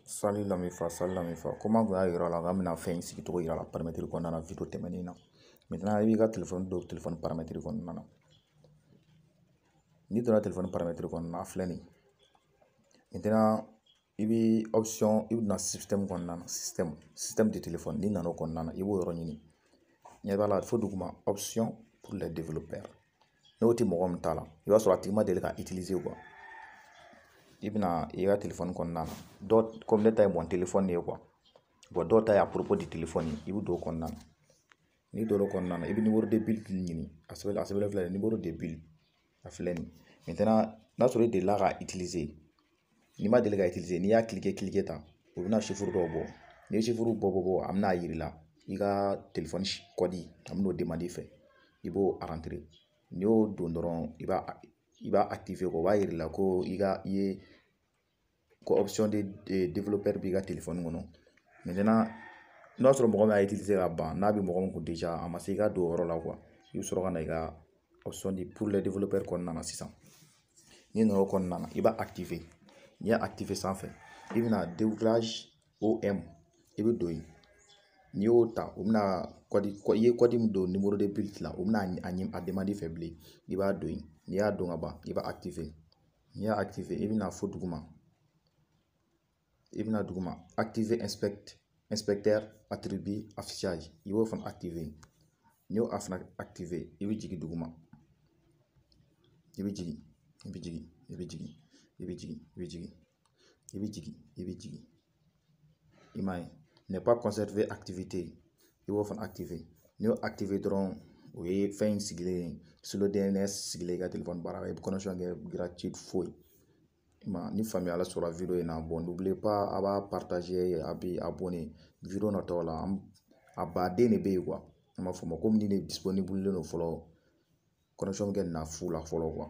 Salut l'ami fa, salut l'ami fa. Comment vous avez la gamme na fait ici qui la paramètre qu'on a la vidéo temenina. Maintenant, il y a téléphone do téléphone paramètre qu'on a. Ni dans le téléphone paramètre qu'on a flani. Maintenant, il y a option, il y a système qu'on a, système de téléphone ni nano qu'on a, il y a il y a la faut document option pour les développeurs. Nous ti mogom tala. Il va sur l'activement de utiliser quoi. Il y a téléphone qu'on a. D'autres comme les tailles mon téléphone quoi. Bon d'autres à propos du téléphone, il vous doit qu'on a. Ni doit qu'on a. Il y a numéro de bill ni. Le numéro de bill. Maintenant, là sur les là à utiliser. Ni ma délégué à utiliser. Ni à cliquer ta. Vous venez chiffre bobo. Ni chiffre bobo amna yirila. Il y a téléphone code. Amno demander fait. Il faut rentrer. Ni au donneron il va activer ko va yirila ko il y a option de développeur biga téléphone ngono. Maintenant notre mɔgɔ a utilisé la ban n'a bi mɔgɔ ko déjà a ma se ka do yɔrɔ la quoi il sera kana ga option de pour les développeurs kɔnɔna na sisan ni nɔrɔ kɔnɔna na i b'a activer ni y'a activer sanfɛ i bɛna dérouglage OM i bɛ don yen n'i y'o ta o bɛna i ye code min don numéro de bill la o bɛna a demander fɛ bilen i b'a don yen n'i y'a don ka ban i b'a activer n'i y'a activer i bɛna fo duguma i bɛna duguma activer inspecteur attribut affichage il va faire activer n'i y'o activer i bɛ jigin duguma i bɛ jigin i m'a ye n'est pas conservé activité i b'o fana activer n'i y'o activer dɔrɔn o ye fɛn in sigilen solo DNS sigilen i ka téléphone baara i bɛ connexion kɛ gratuite foyi ni famille ala sur la vidéo in na bon n'oubliez pas à b'a partager à b'i abonner vidéo natɔ la a baden de bɛ yen quoi an b'a fɔ ma komi ni ne disponible no fɔlɔ connexion kɛ na fu la fɔlɔ quoi